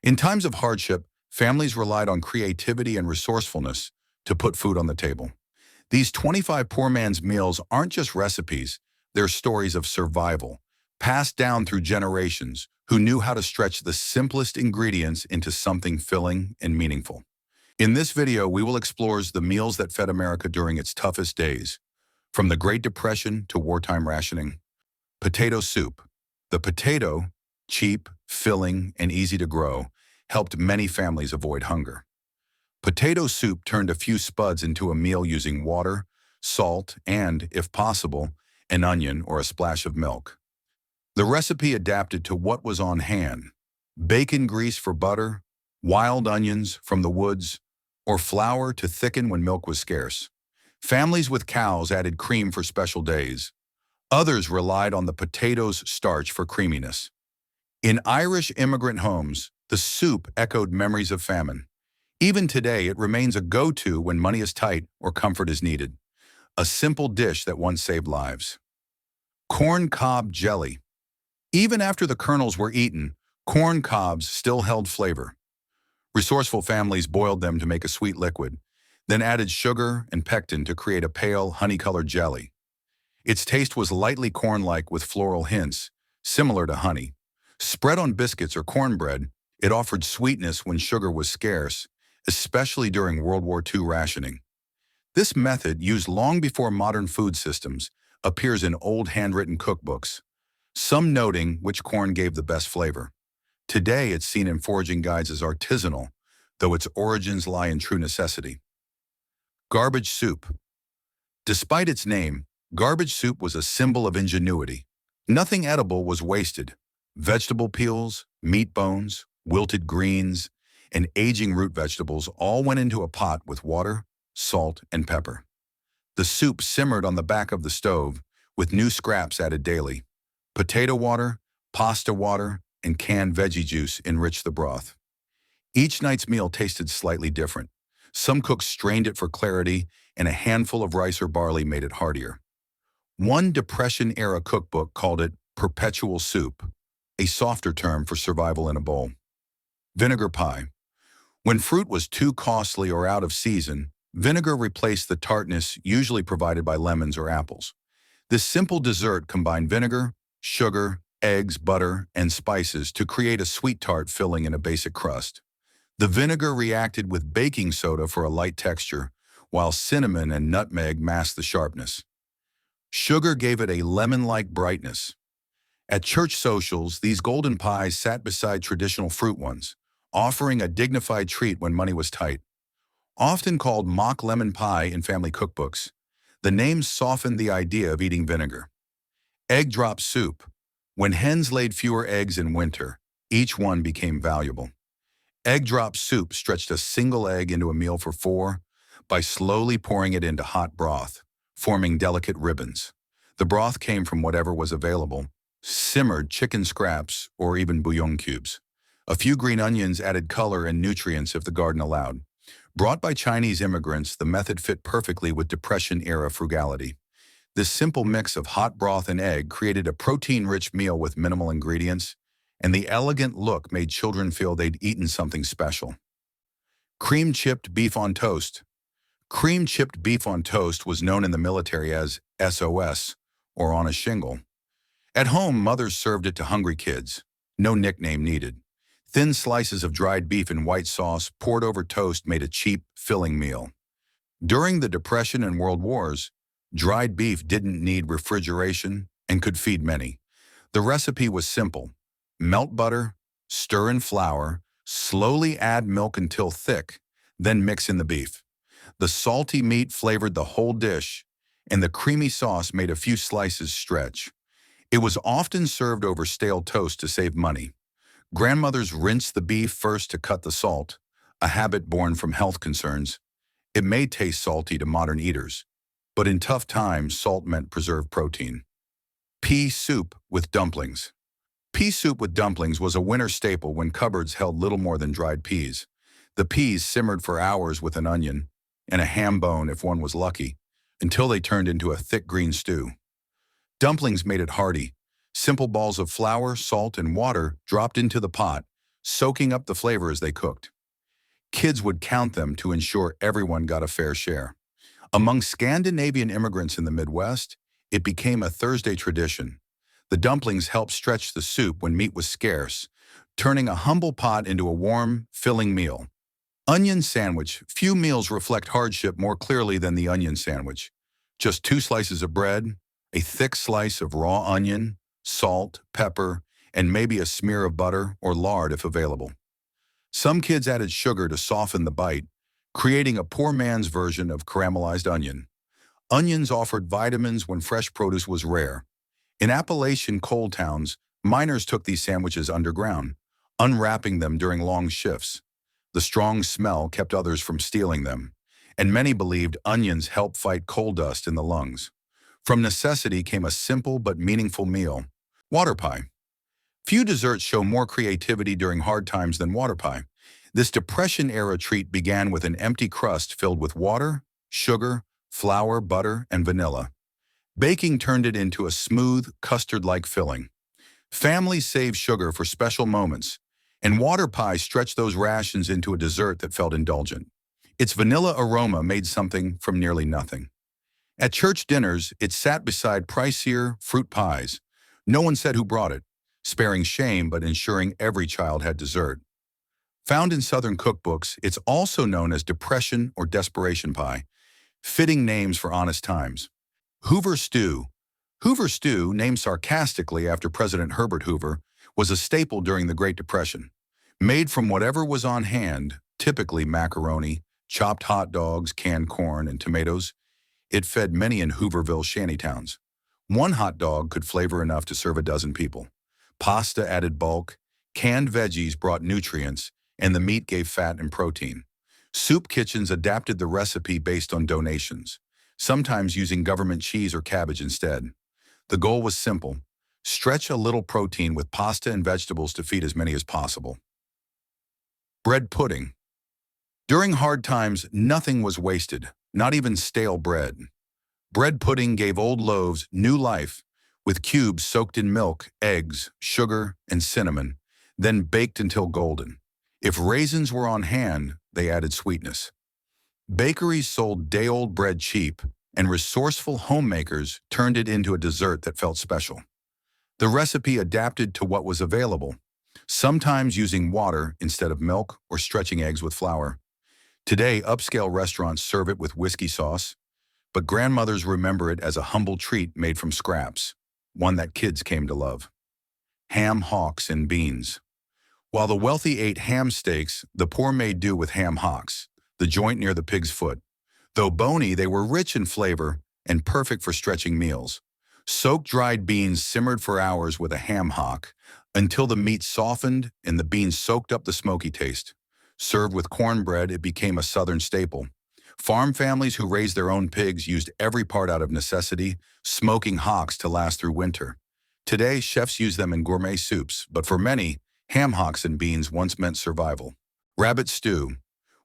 In times of hardship, families relied on creativity and resourcefulness to put food on the table. These 25 poor man's meals aren't just recipes, they're stories of survival, passed down through generations who knew how to stretch the simplest ingredients into something filling and meaningful. In this video, we will explore the meals that fed America during its toughest days, from the Great Depression to wartime rationing. Potato soup. The potato, cheap, filling, and easy to grow, helped many families avoid hunger. Potato soup turned a few spuds into a meal using water, salt, and, if possible, an onion or a splash of milk. The recipe adapted to what was on hand: bacon grease for butter, wild onions from the woods, or flour to thicken when milk was scarce. Families with cows added cream for special days. Others relied on the potato's starch for creaminess. In Irish immigrant homes, the soup echoed memories of famine. Even today, it remains a go-to when money is tight or comfort is needed. A simple dish that once saved lives. Corn cob jelly. Even after the kernels were eaten, corn cobs still held flavor. Resourceful families boiled them to make a sweet liquid, then added sugar and pectin to create a pale, honey-colored jelly. Its taste was lightly corn-like with floral hints, similar to honey. Spread on biscuits or cornbread, it offered sweetness when sugar was scarce, especially during World War II rationing. This method, used long before modern food systems, appears in old handwritten cookbooks, some noting which corn gave the best flavor. Today, it's seen in foraging guides as artisanal, though its origins lie in true necessity. Garbage soup. Despite its name, garbage soup was a symbol of ingenuity. Nothing edible was wasted. Vegetable peels, meat bones, wilted greens, and aging root vegetables all went into a pot with water, salt, and pepper. The soup simmered on the back of the stove, with new scraps added daily. Potato water, pasta water, and canned veggie juice enriched the broth. Each night's meal tasted slightly different. Some cooks strained it for clarity, and a handful of rice or barley made it heartier. One Depression-era cookbook called it perpetual soup, a softer term for survival in a bowl. Vinegar pie. When fruit was too costly or out of season, vinegar replaced the tartness usually provided by lemons or apples. This simple dessert combined vinegar, sugar, eggs, butter, and spices to create a sweet tart filling in a basic crust. The vinegar reacted with baking soda for a light texture, while cinnamon and nutmeg masked the sharpness. Sugar gave it a lemon-like brightness. At church socials, these golden pies sat beside traditional fruit ones, offering a dignified treat when money was tight. Often called mock lemon pie in family cookbooks, the name softened the idea of eating vinegar. Egg drop soup. When hens laid fewer eggs in winter, each one became valuable. Egg drop soup stretched a single egg into a meal for four by slowly pouring it into hot broth, forming delicate ribbons. The broth came from whatever was available: simmered chicken scraps or even bouillon cubes. A few green onions added color and nutrients if the garden allowed. Brought by Chinese immigrants, the method fit perfectly with Depression-era frugality. This simple mix of hot broth and egg created a protein-rich meal with minimal ingredients, and the elegant look made children feel they'd eaten something special. Cream-chipped beef on toast. Cream-chipped beef on toast was known in the military as SOS, or on a shingle. At home, mothers served it to hungry kids. No nickname needed. Thin slices of dried beef in white sauce poured over toast made a cheap, filling meal. During the Depression and World Wars, dried beef didn't need refrigeration and could feed many. The recipe was simple. Melt butter, stir in flour, slowly add milk until thick, then mix in the beef. The salty meat flavored the whole dish, and the creamy sauce made a few slices stretch. It was often served over stale toast to save money. Grandmothers rinsed the beef first to cut the salt, a habit born from health concerns. It may taste salty to modern eaters, but in tough times, salt meant preserved protein. Pea soup with dumplings. Pea soup with dumplings was a winter staple when cupboards held little more than dried peas. The peas simmered for hours with an onion, and a ham bone if one was lucky, until they turned into a thick green stew. Dumplings made it hearty. Simple balls of flour, salt, and water dropped into the pot, soaking up the flavor as they cooked. Kids would count them to ensure everyone got a fair share. Among Scandinavian immigrants in the Midwest, it became a Thursday tradition. The dumplings helped stretch the soup when meat was scarce, turning a humble pot into a warm, filling meal. Onion sandwich. Few meals reflect hardship more clearly than the onion sandwich. Just 2 slices of bread, a thick slice of raw onion, salt, pepper, and maybe a smear of butter or lard if available. Some kids added sugar to soften the bite, creating a poor man's version of caramelized onion. Onions offered vitamins when fresh produce was rare. In Appalachian coal towns, miners took these sandwiches underground, unwrapping them during long shifts. The strong smell kept others from stealing them, and many believed onions helped fight coal dust in the lungs. From necessity came a simple but meaningful meal: water pie. Few desserts show more creativity during hard times than water pie. This Depression-era treat began with an empty crust filled with water, sugar, flour, butter, and vanilla. Baking turned it into a smooth, custard-like filling. Families saved sugar for special moments, and water pie stretched those rations into a dessert that felt indulgent. Its vanilla aroma made something from nearly nothing. At church dinners, it sat beside pricier fruit pies. No one said who brought it, sparing shame but ensuring every child had dessert. Found in Southern cookbooks, it's also known as Depression or Desperation Pie, fitting names for honest times. Hoover stew. Hoover stew, named sarcastically after President Herbert Hoover, was a staple during the Great Depression. Made from whatever was on hand, typically macaroni, chopped hot dogs, canned corn, and tomatoes, it fed many in Hooverville shantytowns. One hot dog could flavor enough to serve a dozen people. Pasta added bulk, canned veggies brought nutrients, and the meat gave fat and protein. Soup kitchens adapted the recipe based on donations, sometimes using government cheese or cabbage instead. The goal was simple: stretch a little protein with pasta and vegetables to feed as many as possible. Bread pudding. During hard times, nothing was wasted, not even stale bread. Bread pudding gave old loaves new life, with cubes soaked in milk, eggs, sugar, and cinnamon, then baked until golden. If raisins were on hand, they added sweetness. Bakeries sold day-old bread cheap, and resourceful homemakers turned it into a dessert that felt special. The recipe adapted to what was available, sometimes using water instead of milk or stretching eggs with flour. Today, upscale restaurants serve it with whiskey sauce, but grandmothers remember it as a humble treat made from scraps, one that kids came to love. Ham hocks and beans. While the wealthy ate ham steaks, the poor made do with ham hocks, the joint near the pig's foot. Though bony, they were rich in flavor and perfect for stretching meals. Soaked dried beans simmered for hours with a ham hock until the meat softened and the beans soaked up the smoky taste. Served with cornbread, it became a Southern staple. Farm families who raised their own pigs used every part out of necessity, smoking hocks to last through winter. Today, chefs use them in gourmet soups, but for many, ham hocks and beans once meant survival. Rabbit stew.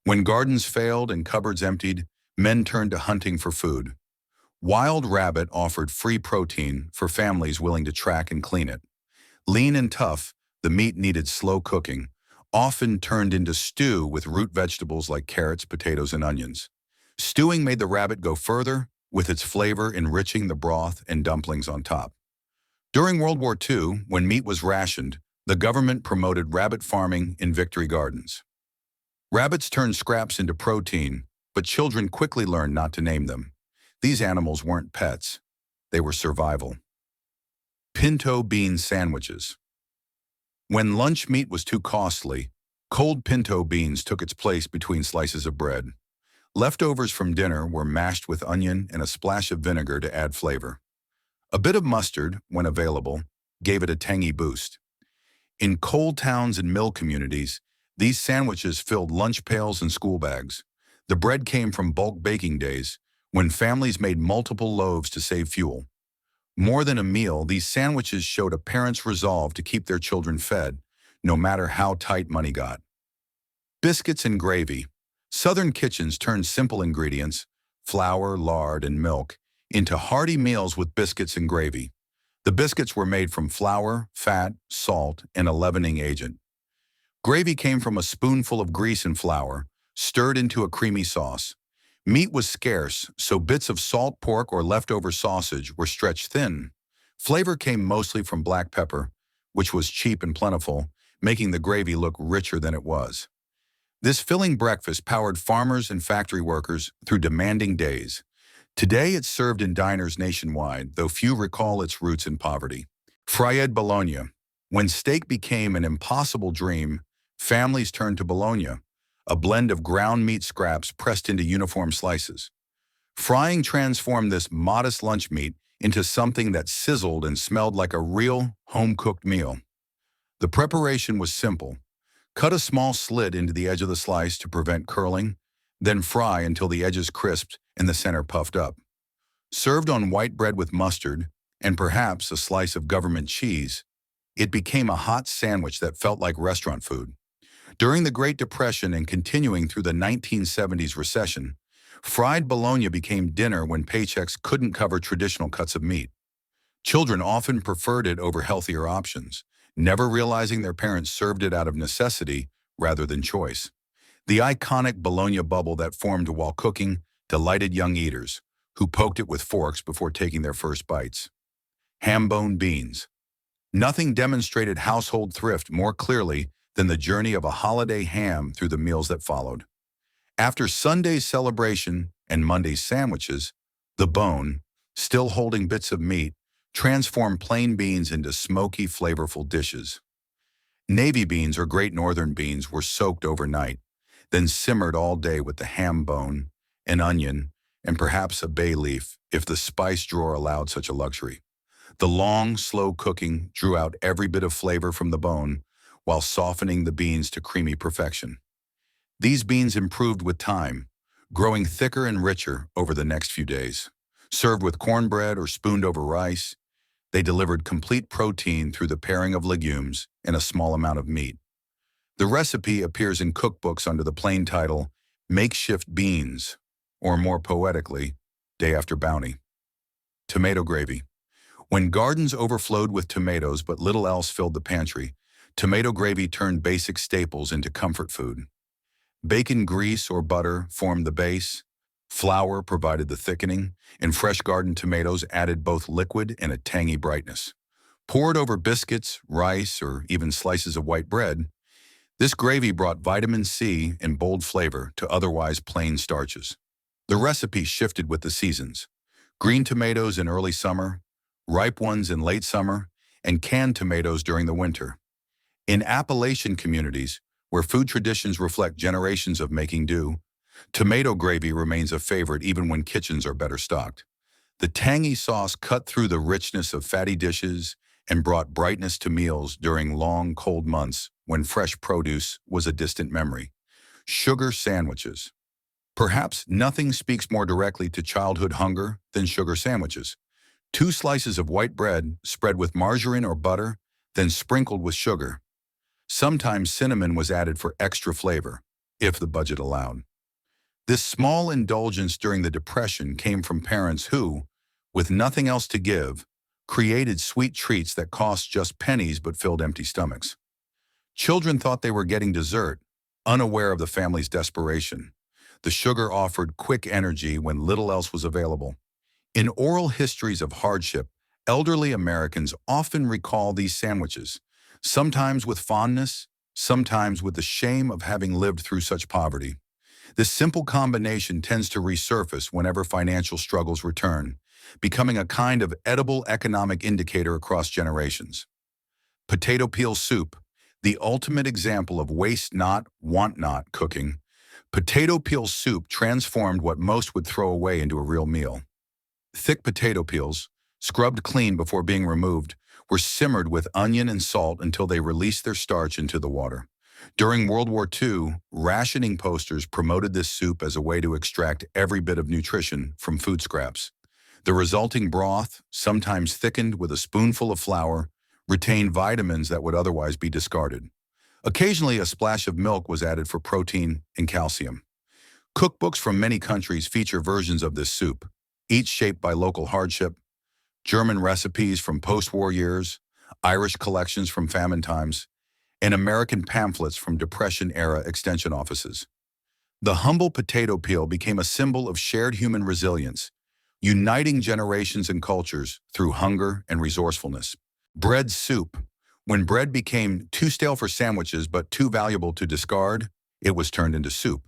When gardens failed and cupboards emptied, men turned to hunting for food. Wild rabbit offered free protein for families willing to track and clean it. Lean and tough, the meat needed slow cooking, often turned into stew with root vegetables like carrots, potatoes, and onions. Stewing made the rabbit go further, with its flavor enriching the broth and dumplings on top. During World War II, when meat was rationed, the government promoted rabbit farming in victory gardens. Rabbits turned scraps into protein, but children quickly learned not to name them. These animals weren't pets. They were survival. Pinto bean sandwiches. When lunch meat was too costly, cold pinto beans took its place between slices of bread. Leftovers from dinner were mashed with onion and a splash of vinegar to add flavor. A bit of mustard, when available, gave it a tangy boost. In coal towns and mill communities, these sandwiches filled lunch pails and school bags. The bread came from bulk baking days, when families made multiple loaves to save fuel. More than a meal, these sandwiches showed a parent's resolve to keep their children fed, no matter how tight money got. Biscuits and gravy. Southern kitchens turned simple ingredients, flour, lard, and milk, into hearty meals with biscuits and gravy. The biscuits were made from flour, fat, salt, and a leavening agent. Gravy came from a spoonful of grease and flour, stirred into a creamy sauce. Meat was scarce, so bits of salt pork or leftover sausage were stretched thin. Flavor came mostly from black pepper, which was cheap and plentiful, making the gravy look richer than it was. This filling breakfast powered farmers and factory workers through demanding days. Today it's served in diners nationwide, though few recall its roots in poverty. Fri Bolognia. When steak became an impossible dream, families turned to Bolognia, a blend of ground meat scraps pressed into uniform slices. Frying transformed this modest lunch meat into something that sizzled and smelled like a real, home-cooked meal. The preparation was simple. Cut a small slit into the edge of the slice to prevent curling, then fry until the edges crisped and the center puffed up. Served on white bread with mustard, and perhaps a slice of government cheese, it became a hot sandwich that felt like restaurant food. During the Great Depression and continuing through the 1970s recession, fried bologna became dinner when paychecks couldn't cover traditional cuts of meat. Children often preferred it over healthier options, never realizing their parents served it out of necessity rather than choice. The iconic bologna bubble that formed while cooking delighted young eaters, who poked it with forks before taking their first bites. Ham bone beans. Nothing demonstrated household thrift more clearly than the journey of a holiday ham through the meals that followed. After Sunday's celebration and Monday's sandwiches, the bone, still holding bits of meat, transformed plain beans into smoky, flavorful dishes. Navy beans or Great Northern beans were soaked overnight, then simmered all day with the ham bone, an onion, and perhaps a bay leaf if the spice drawer allowed such a luxury. The long, slow cooking drew out every bit of flavor from the bone while softening the beans to creamy perfection. These beans improved with time, growing thicker and richer over the next few days. Served with cornbread or spooned over rice, they delivered complete protein through the pairing of legumes and a small amount of meat. The recipe appears in cookbooks under the plain title, Makeshift Beans, or more poetically, Day After Bounty. Tomato gravy. When gardens overflowed with tomatoes but little else filled the pantry, tomato gravy turned basic staples into comfort food. Bacon grease or butter formed the base, flour provided the thickening, and fresh garden tomatoes added both liquid and a tangy brightness. Poured over biscuits, rice, or even slices of white bread, this gravy brought vitamin C and bold flavor to otherwise plain starches. The recipe shifted with the seasons. Green tomatoes in early summer, ripe ones in late summer, and canned tomatoes during the winter. In Appalachian communities, where food traditions reflect generations of making do, tomato gravy remains a favorite even when kitchens are better stocked. The tangy sauce cut through the richness of fatty dishes and brought brightness to meals during long, cold months when fresh produce was a distant memory. Sugar sandwiches. Perhaps nothing speaks more directly to childhood hunger than sugar sandwiches. 2 slices of white bread spread with margarine or butter, then sprinkled with sugar. Sometimes cinnamon was added for extra flavor, if the budget allowed. This small indulgence during the Depression came from parents who, with nothing else to give, created sweet treats that cost just pennies but filled empty stomachs. Children thought they were getting dessert, unaware of the family's desperation. The sugar offered quick energy when little else was available. In oral histories of hardship, elderly Americans often recall these sandwiches, sometimes with fondness, sometimes with the shame of having lived through such poverty. This simple combination tends to resurface whenever financial struggles return, becoming a kind of edible economic indicator across generations. Potato peel soup, the ultimate example of waste not, want not cooking. Potato peel soup transformed what most would throw away into a real meal. Thick potato peels, scrubbed clean before being removed, were simmered with onion and salt until they released their starch into the water. During World War II, rationing posters promoted this soup as a way to extract every bit of nutrition from food scraps. The resulting broth, sometimes thickened with a spoonful of flour, retained vitamins that would otherwise be discarded. Occasionally, a splash of milk was added for protein and calcium. Cookbooks from many countries feature versions of this soup, each shaped by local hardship. German recipes from post-war years, Irish collections from famine times, and American pamphlets from Depression-era extension offices. The humble potato peel became a symbol of shared human resilience, uniting generations and cultures through hunger and resourcefulness. Bread soup. When bread became too stale for sandwiches but too valuable to discard, it was turned into soup.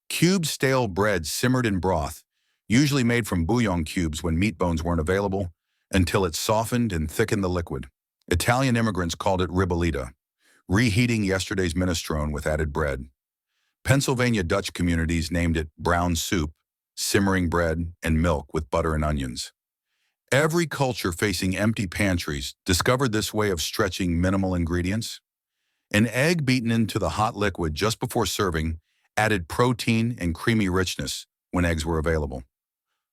Cubed stale bread simmered in broth, usually made from bouillon cubes when meat bones weren't available, until it softened and thickened the liquid. Italian immigrants called it ribollita, reheating yesterday's minestrone with added bread. Pennsylvania Dutch communities named it brown soup, simmering bread and milk with butter and onions. Every culture facing empty pantries discovered this way of stretching minimal ingredients. An egg beaten into the hot liquid just before serving added protein and creamy richness when eggs were available.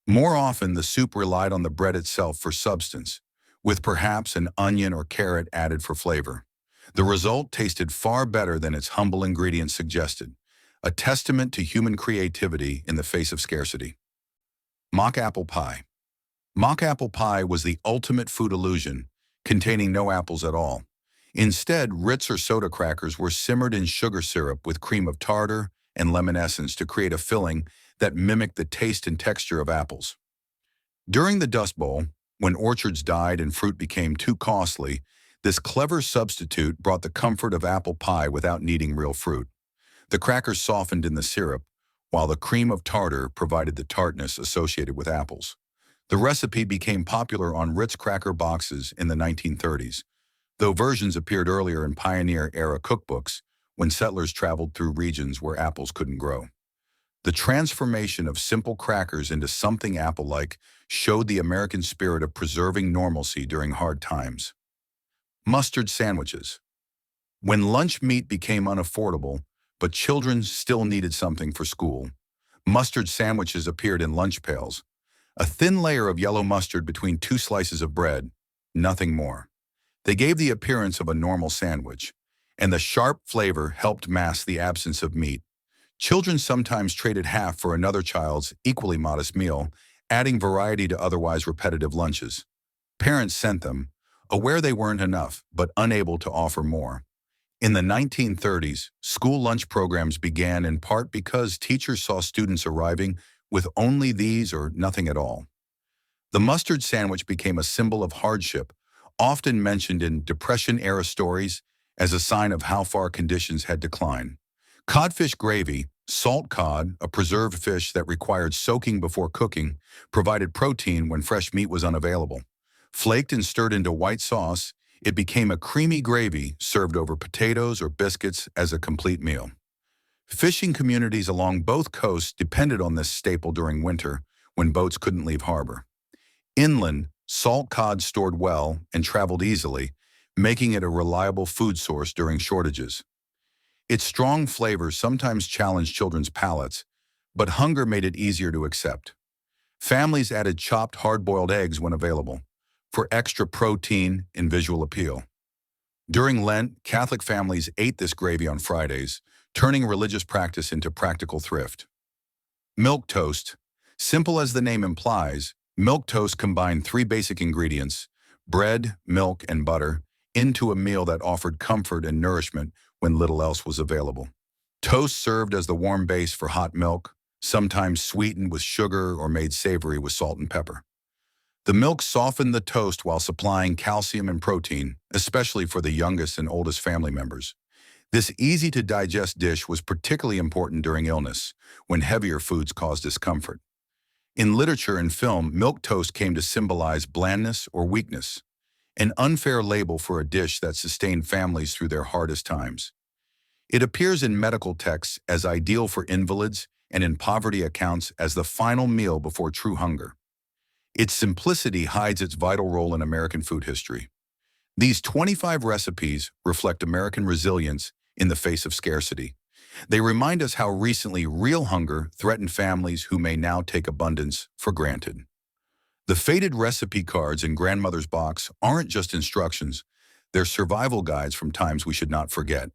More often, the soup relied on the bread itself for substance, with perhaps an onion or carrot added for flavor. The result tasted far better than its humble ingredients suggested, a testament to human creativity in the face of scarcity. Mock apple pie. Mock apple pie was the ultimate food illusion, containing no apples at all. Instead, Ritz or soda crackers were simmered in sugar syrup with cream of tartar and lemon essence to create a filling that mimicked the taste and texture of apples. During the Dust Bowl, when orchards died and fruit became too costly, this clever substitute brought the comfort of apple pie without needing real fruit. The crackers softened in the syrup, while the cream of tartar provided the tartness associated with apples. The recipe became popular on Ritz cracker boxes in the 1930s, though versions appeared earlier in pioneer-era cookbooks when settlers traveled through regions where apples couldn't grow. The transformation of simple crackers into something apple-like showed the American spirit of preserving normalcy during hard times. Mustard sandwiches. When lunch meat became unaffordable, but children still needed something for school, mustard sandwiches appeared in lunch pails. A thin layer of yellow mustard between two slices of bread, nothing more. They gave the appearance of a normal sandwich, and the sharp flavor helped mask the absence of meat. Children sometimes traded half for another child's equally modest meal, adding variety to otherwise repetitive lunches. Parents sent them, aware they weren't enough, but unable to offer more. In the 1930s, school lunch programs began in part because teachers saw students arriving with only these or nothing at all. The mustard sandwich became a symbol of hardship, often mentioned in Depression-era stories as a sign of how far conditions had declined. Codfish gravy, salt cod, a preserved fish that required soaking before cooking, provided protein when fresh meat was unavailable. Flaked and stirred into white sauce, it became a creamy gravy served over potatoes or biscuits as a complete meal. Fishing communities along both coasts depended on this staple during winter when boats couldn't leave harbor. Inland, salt cod stored well and traveled easily, making it a reliable food source during shortages. Its strong flavors sometimes challenged children's palates, but hunger made it easier to accept. Families added chopped hard-boiled eggs when available, for extra protein and visual appeal. During Lent, Catholic families ate this gravy on Fridays, turning religious practice into practical thrift. Milk toast. Simple as the name implies, milk toast combined three basic ingredients, bread, milk, and butter, into a meal that offered comfort and nourishment when little else was available. Toast served as the warm base for hot milk, sometimes sweetened with sugar or made savory with salt and pepper. The milk softened the toast while supplying calcium and protein, especially for the youngest and oldest family members. This easy-to-digest dish was particularly important during illness, when heavier foods caused discomfort. In literature and film, milk toast came to symbolize blandness or weakness, an unfair label for a dish that sustained families through their hardest times. It appears in medical texts as ideal for invalids and in poverty accounts as the final meal before true hunger. Its simplicity hides its vital role in American food history. These 25 recipes reflect American resilience in the face of scarcity. They remind us how recently real hunger threatened families who may now take abundance for granted. The faded recipe cards in grandmother's box aren't just instructions, they're survival guides from times we should not forget.